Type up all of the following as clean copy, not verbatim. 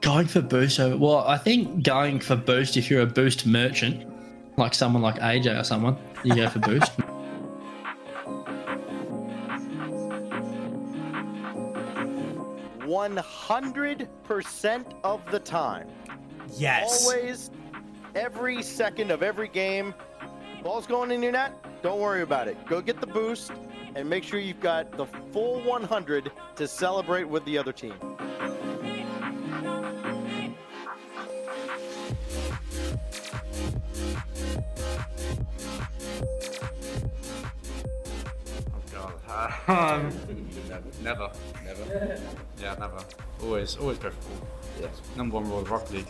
Going for boost over. Well, I think going for boost if you're a boost merchant, like someone like AJ or someone, you go for boost. 100% of the time. Yes. Always, every second of every game. Ball's going in your net, don't worry about it. Go get the boost and make sure you've got the full 100 to celebrate with the other team. Never. Yeah, never. Always go for ball. Yes. Number one rule of Rocket League.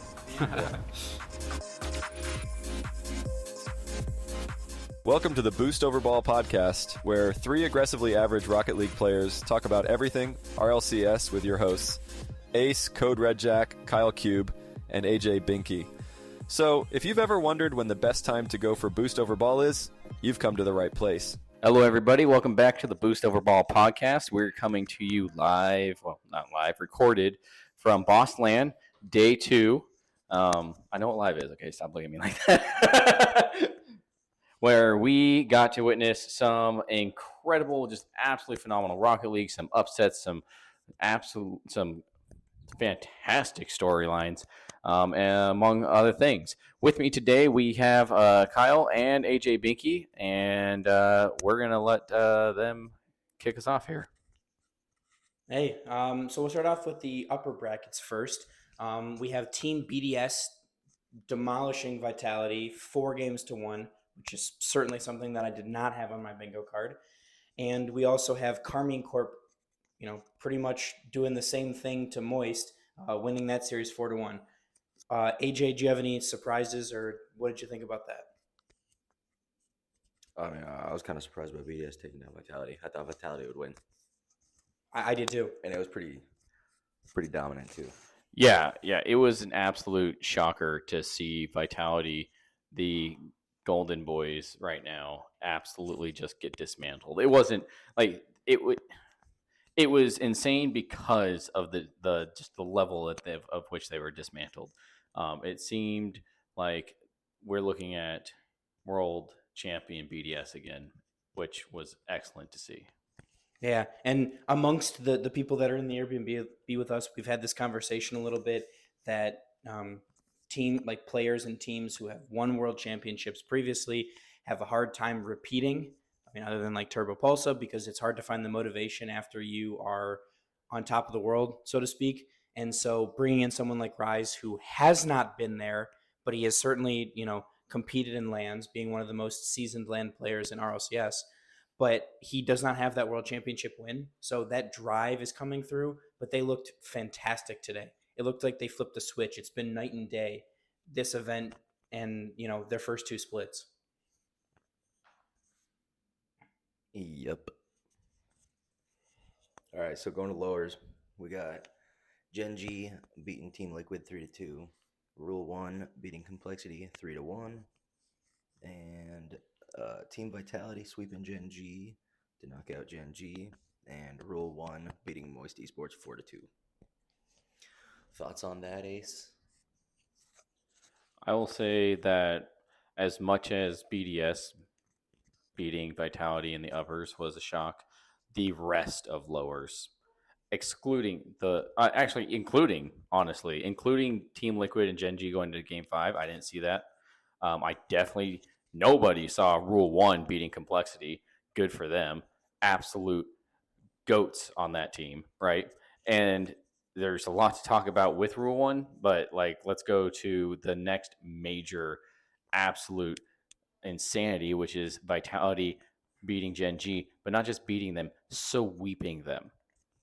Welcome to the Boost Over Ball podcast, where three aggressively average Rocket League players talk about everything RLCS with your hosts, Ace, Code Red Jack, Kyle Cube, and AJ Binky. So, if you've ever wondered when the best time to go for Boost Over Ball is, you've come to the right place. Hello, everybody. Welcome back to the Boost Over Ball podcast. We're coming to you live, well, not live, recorded from Bossland, day 2. I know what live is. Okay, stop looking at me like that. Where we got to witness some incredible, just absolutely phenomenal Rocket League, some upsets, some fantastic storylines, and among other things. With me today, we have Kyle and AJ Binky, and we're going to let them kick us off here. Hey, so we'll start off with the upper brackets first. We have Team BDS demolishing Vitality 4-1, which is certainly something that I did not have on my bingo card. And we also have Carmine Corp, pretty much doing the same thing to Moist, winning that series 4-1. AJ, do you have any surprises, or what did you think about that? I mean, I was kind of surprised by BDS taking down Vitality. I thought Vitality would win. I did too. And it was pretty dominant too. Yeah, it was an absolute shocker to see Vitality, the Golden Boys right now, absolutely just get dismantled. It wasn't like it was insane because of the just the level of which they were dismantled. It seemed like we're looking at world champion BDS again, which was excellent to see. Yeah, and amongst the people that are in the Airbnb with us, we've had this conversation a little bit that players and teams who have won world championships previously have a hard time repeating. I mean, other than like Turbo Pulsa, because it's hard to find the motivation after you are on top of the world, so to speak. And so bringing in someone like Rise, who has not been there, but he has certainly, competed in LANs, being one of the most seasoned LAN players in RLCS, but he does not have that world championship win. So that drive is coming through, but they looked fantastic today. It looked like they flipped the switch. It's been night and day, this event and, their first 2 splits. Yep. All right, so going to lowers, we got Gen G beating Team Liquid 3-2, Rule 1 beating Complexity 3-1, and Team Vitality sweeping Gen G to knock out Gen G, and Rule 1 beating Moist Esports 4-2. Thoughts on that, Ace? I will say that as much as BDS beating Vitality in the uppers was a shock, the rest of lowers, including Team Liquid and Gen G going to Game 5, I didn't see that. Nobody saw Rule 1 beating Complexity. Good for them. Absolute goats on that team, right? And there's a lot to talk about with Rule 1, but let's go to the next major absolute insanity, which is Vitality beating Gen G, but not just beating them, sweeping them.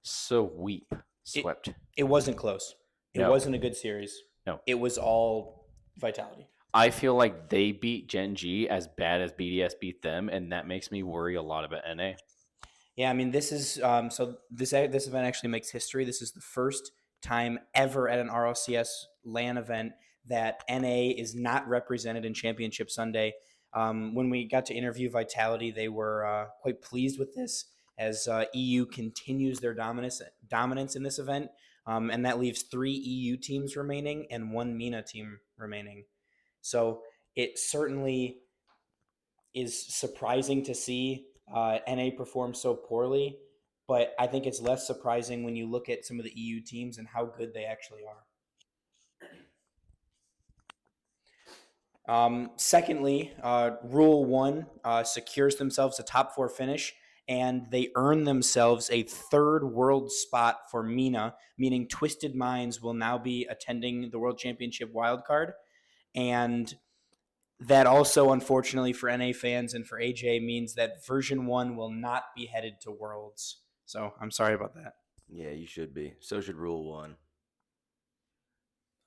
Swept. It wasn't close. It wasn't a good series. No. It was all Vitality. I feel like they beat Gen G as bad as BDS beat them, and that makes me worry a lot about NA. Yeah, I mean, this is this event actually makes history. This is the first time ever at an RLCS LAN event that NA is not represented in Championship Sunday. When we got to interview Vitality, they were quite pleased with this as EU continues their dominance in this event. And that leaves 3 EU teams remaining and 1 MENA team remaining. So it certainly is surprising to see NA perform so poorly, but I think it's less surprising when you look at some of the EU teams and how good they actually are. Secondly, Rule 1 secures themselves a top 4 finish, and they earn themselves a 3rd world spot for MENA, meaning Twisted Minds will now be attending the World Championship wildcard. And that also, unfortunately for NA fans and for AJ, means that version 1 will not be headed to Worlds. So I'm sorry about that. Yeah, you should be. So should Rule 1.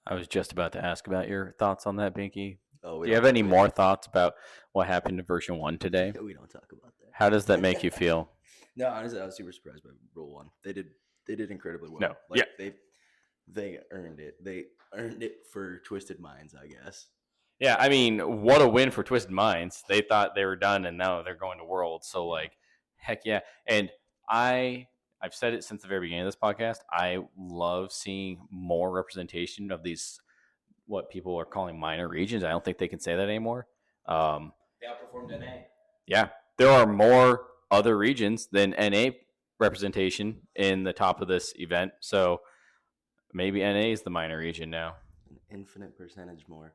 I was just about to ask about your thoughts on that, Binky. Oh, Do you have any more thoughts about what happened to version 1 today? We don't talk about that. How does that make you feel? No, honestly, I was super surprised by Rule 1. They did incredibly well. No, Like, they earned it. They earned it for Twisted Minds, I guess. Yeah, I mean, what a win for Twisted Minds. They thought they were done, and now they're going to Worlds. So, like, heck yeah. And I've said it since the very beginning of this podcast. I love seeing more representation of these, what people are calling minor regions. I don't think they can say that anymore. They outperformed NA. Yeah, there are more other regions than NA representation in the top of this event. So maybe NA is the minor region now. An infinite percentage more.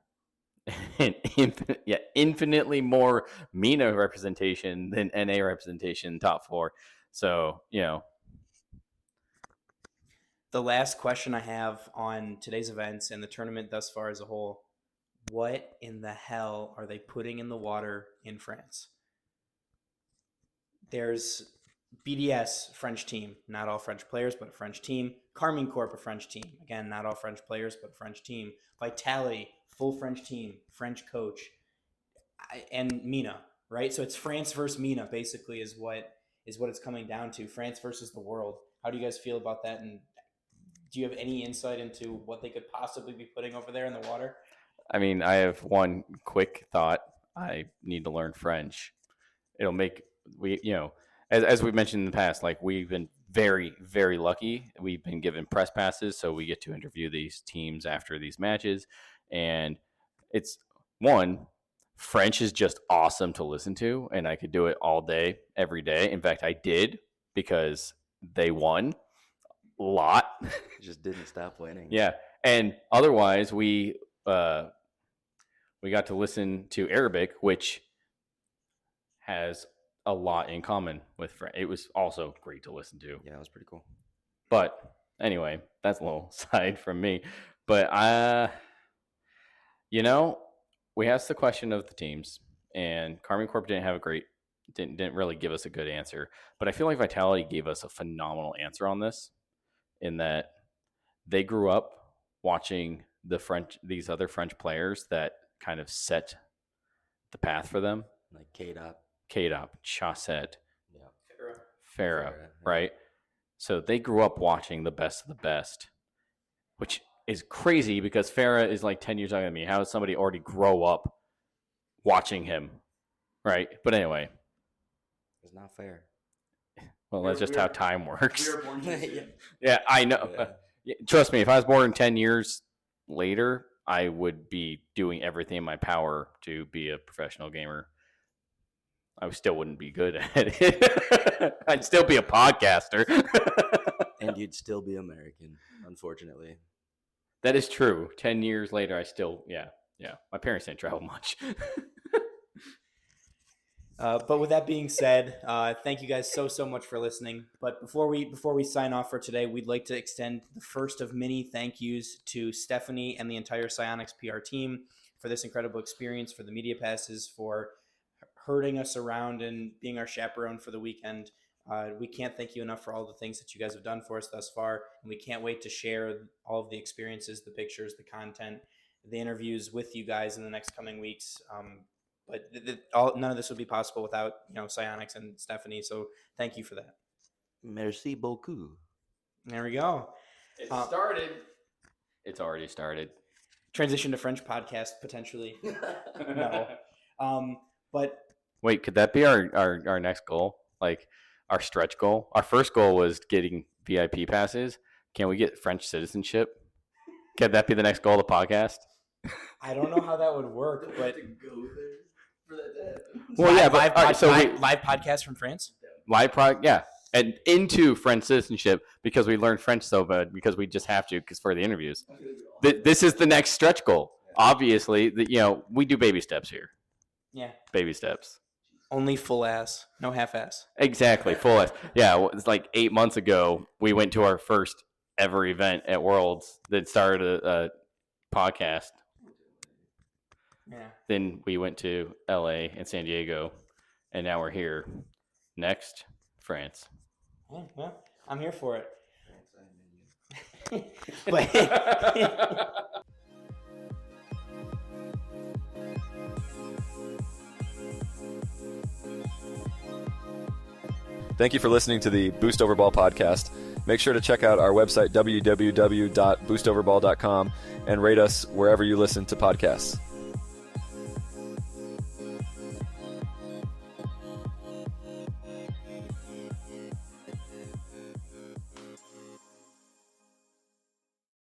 Infinitely more MENA representation than NA representation top 4. So, The last question I have on today's events and the tournament thus far as a whole, what in the hell are they putting in the water in France? There's BDS, French team, not all French players, but a French team. Carmine Corp, a French team. Again, not all French players, but a French team. Vitality, full French team, French coach, and MENA, right? So it's France versus MENA, basically, is what it's coming down to. France versus the world. How do you guys feel about that? And do you have any insight into what they could possibly be putting over there in the water? I mean, I have one quick thought. I need to learn French. It'll make as we've mentioned in the past, like, we've been very, very lucky. We've been given press passes, so we get to interview these teams after these matches. And it's French is just awesome to listen to, and I could do it all day, every day. In fact, I did, because they won a lot. Just didn't stop winning. Yeah, and otherwise we got to listen to Arabic, which has a lot in common with French. It was also great to listen to. Yeah, it was pretty cool. But anyway, that's a little side from me. But we asked the question of the teams, and Carmine Corp didn't really give us a good answer. But I feel like Vitality gave us a phenomenal answer on this, in that they grew up watching these other French players that kind of set the path for them, Like KDOP, Chaussette, yeah, Farah, Farah, yeah. right? So they grew up watching the best of the best, which is crazy because Farah is like 10 years younger than me. How does somebody already grow up watching him, right? But anyway, It's not fair. well, that's just how time works. We were born Yeah. Yeah, I know. Yeah. Yeah, trust me, if I was born 10 years later, I would be doing everything in my power to be a professional gamer. I still wouldn't be good at it. I'd still be a podcaster. And you'd still be American, unfortunately. That is true. 10 years later, I still, yeah. My parents didn't travel much. But with that being said, thank you guys so much for listening. But before we sign off for today, we'd like to extend the first of many thank yous to Stephanie and the entire Psyonix PR team for this incredible experience, for the media passes, for herding us around and being our chaperone for the weekend. We can't thank you enough for all the things that you guys have done for us thus far, and we can't wait to share all of the experiences, the pictures, the content, the interviews with you guys in the next coming weeks. But none of this would be possible without Psyonix and Stephanie. So thank you for that. Merci beaucoup. There we go. It started. It's already started. Transition to French podcast potentially. No. But Wait, could that be our next goal? Like our stretch goal? Our first goal was getting VIP passes. can we get French citizenship? Can that be the next goal of the podcast? I don't know how that would work, but Well, yeah, but all right, so live podcast from France. live product, yeah, and into French citizenship because we learned French so bad because we just have to because for the interviews. This is the next stretch goal. Obviously, we do baby steps here. Yeah, Baby steps. only full ass, no half ass. Exactly, full. Yeah, it's like 8 months ago we went to our first ever event at Worlds that started a podcast. Yeah. Then we went to LA and San Diego, and now we're here. Next, France. Yeah, well, I'm here for it. But Thank you for listening to the Boost Overball podcast. Make sure to check out our website, www.boostoverball.com, and rate us wherever you listen to podcasts.